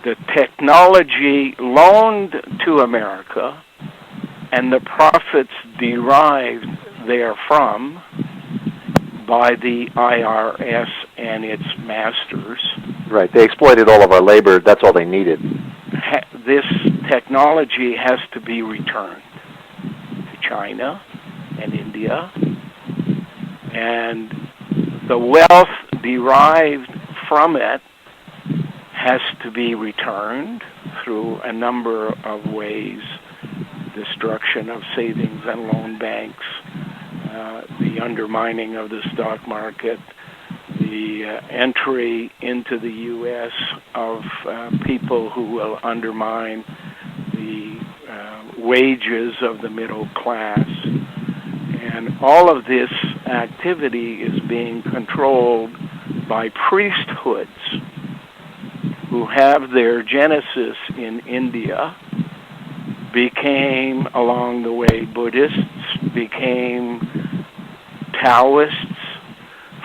the technology loaned to America and the profits derived therefrom by the IRS and its masters. Right. They exploited all of our labor. That's all they needed. This technology has to be returned to China and India, and the wealth derived from it has to be returned through a number of ways: destruction of savings and loan banks, the undermining of the stock market, the entry into the U.S. of people who will undermine the wages of the middle class. And all of this activity is being controlled by priesthoods who have their genesis in India, became, along the way, Buddhists, became Taoists.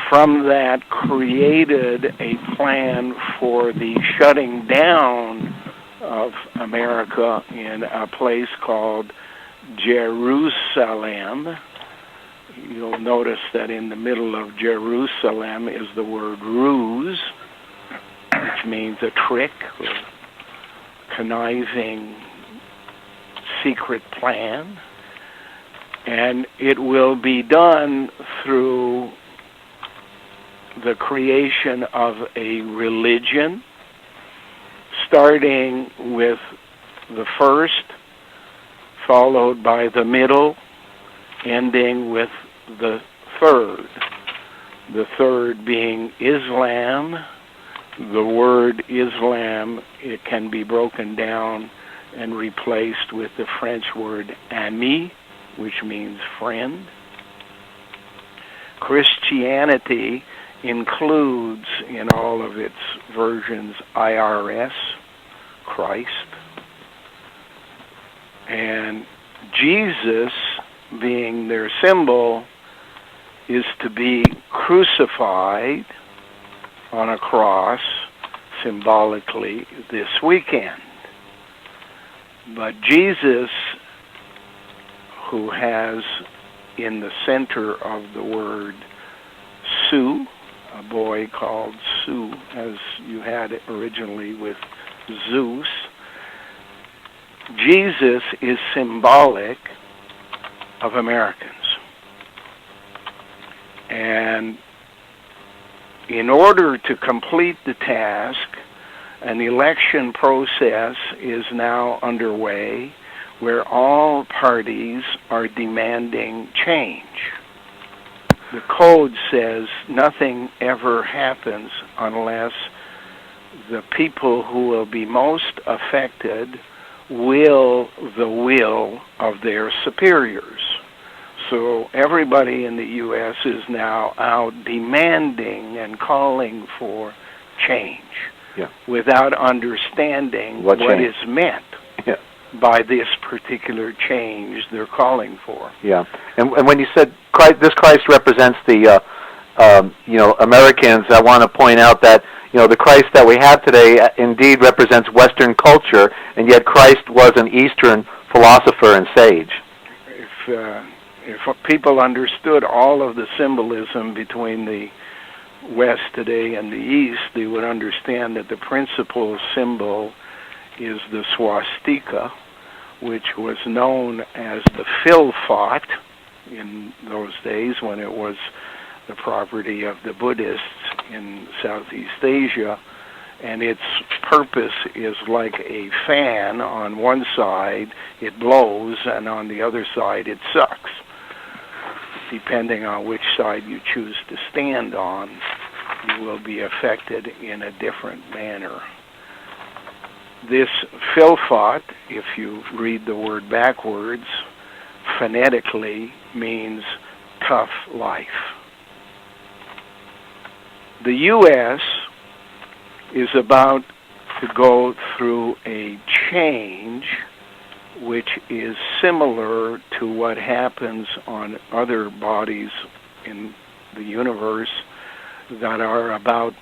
From that, created a plan for the shutting down of America in a place called Jerusalem. You'll notice that in the middle of Jerusalem is the word ruse, which means a trick or conniving secret plan. And it will be done through the creation of a religion, starting with the first, followed by the middle, ending with the third. The third being Islam. The word Islam, it can be broken down and replaced with the French word ami, which means friend. Christianity includes in all of its versions IRS, Christ, and Jesus, being their symbol, is to be crucified on a cross symbolically this weekend. But Jesus, who has in the center of the word Su, a boy called Su, as you had it originally with Zeus, Jesus is symbolic of Americans. And in order to complete the task, an election process is now underway where all parties are demanding change. The code says nothing ever happens unless the people who will be most affected will the will of their superiors. So everybody in the U.S. is now out demanding and calling for change, without understanding what is meant by this particular change they're calling for. Yeah, and when you said this Christ represents the Americans, I want to point out that the Christ that we have today indeed represents Western culture, and yet Christ was an Eastern philosopher and sage. If people understood all of the symbolism between the West today and the East, they would understand that the principal symbol is the swastika, which was known as the Philfot in those days when it was the property of the Buddhists in Southeast Asia, and its purpose is like a fan. On one side it blows, and on the other side it sucks. Depending on which side you choose to stand on, you will be affected in a different manner. This Philfot, if you read the word backwards, phonetically means tough life. The U.S. is about to go through a change which is similar to what happens on other bodies in the universe that are about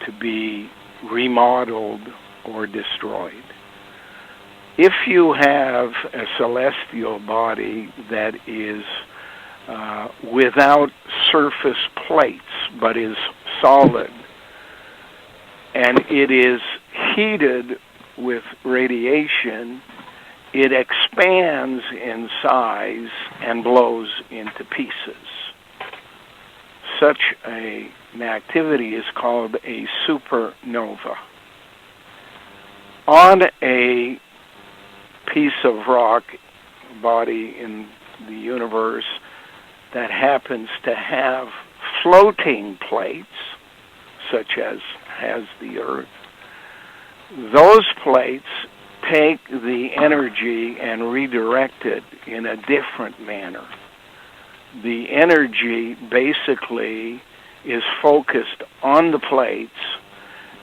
to be remodeled or destroyed. If you have a celestial body that is without surface plates, but is solid, and it is heated with radiation, it expands in size and blows into pieces. Such an activity is called a supernova. On a piece of rock, body in the universe that happens to have floating plates, such as has the Earth, those plates take the energy and redirect it in a different manner. The energy basically is focused on the plates,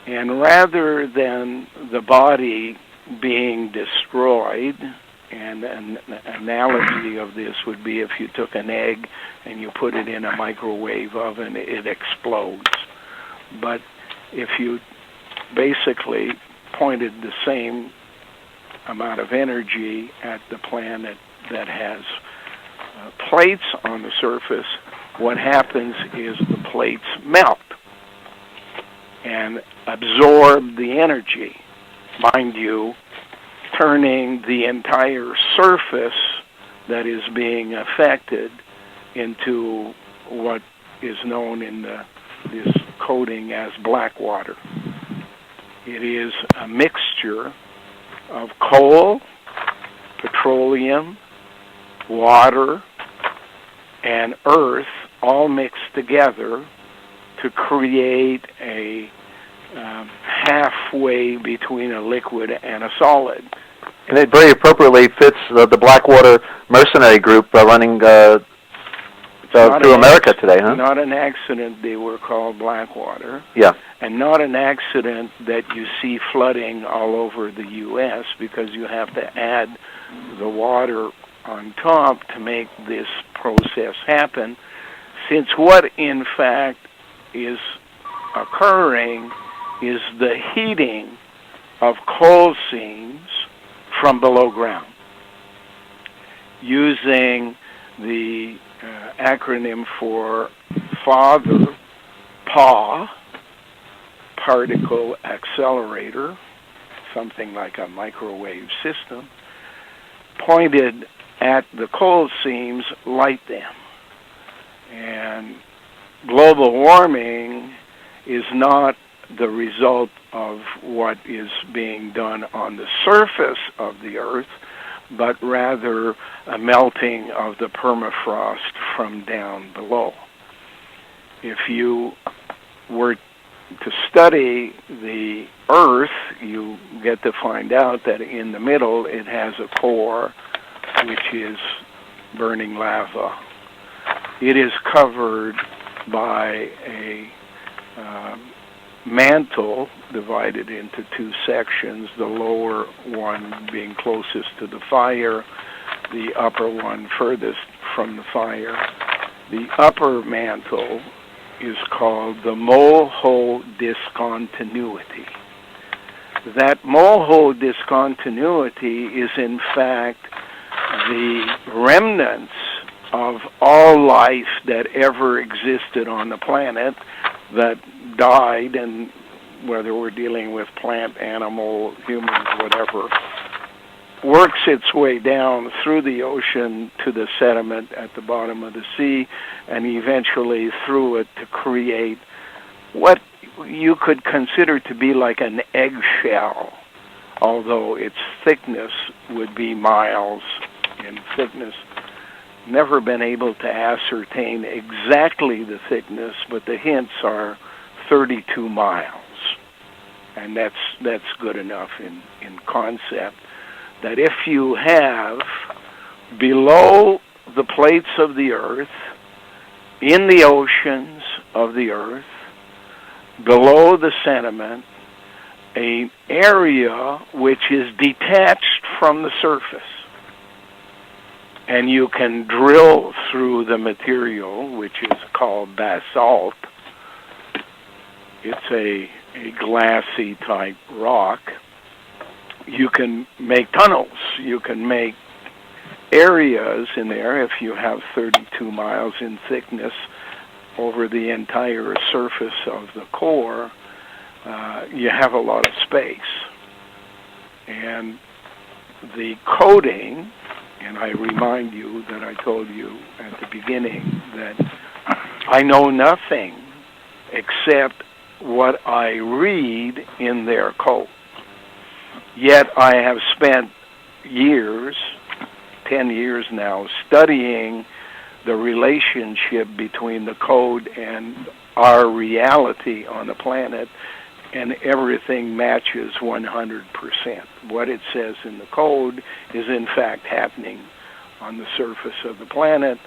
and rather than the body being destroyed, and an analogy of this would be if you took an egg and you put it in a microwave oven, it explodes. But if you basically pointed the same amount of energy at the planet that has plates on the surface, what happens is the plates melt and absorb the energy. Mind you, turning the entire surface that is being affected into what is known in this coding as black water. It is a mixture of coal, petroleum, water, and earth all mixed together to create a halfway between a liquid and a solid. And it very appropriately fits the Blackwater mercenary group running through America today, huh? Not an accident they were called Blackwater. Yeah. And not an accident that you see flooding all over the U.S., because you have to add the water on top to make this process happen, since what in fact is occurring is the heating of coal seams from below ground, using the acronym for Father, PA, particle accelerator, something like a microwave system, pointed at the coal seams, light them. And global warming is not the result of what is being done on the surface of the Earth, but rather a melting of the permafrost from down below. If you were to study the Earth, you get to find out that in the middle it has a core which is burning lava. It is covered by a mantle divided into two sections, the lower one being closest to the fire, the upper one furthest from the fire. The upper mantle is called the mole-hole discontinuity. That mole-hole discontinuity is in fact the remnants of all life that ever existed on the planet that died, and whether we're dealing with plant, animal, human, whatever, works its way down through the ocean to the sediment at the bottom of the sea, and eventually through it to create what you could consider to be like an eggshell, although its thickness would be miles in thickness. Never been able to ascertain exactly the thickness, but the hints are 32 miles. And that's good enough in concept, that if you have below the plates of the Earth, in the oceans of the Earth, below the sediment, an area which is detached from the surface, and you can drill through the material, which is called basalt. It's a glassy type rock, you can make tunnels, you can make areas in there if you have 32 miles in thickness over the entire surface of the core. You have a lot of space. And the coding, and I remind you that I told you at the beginning that I know nothing except what I read in their code. Yet I have spent years, 10 years now, studying the relationship between the code and our reality on the planet, and everything matches 100%. What it says in the code is in fact happening on the surface of the planet.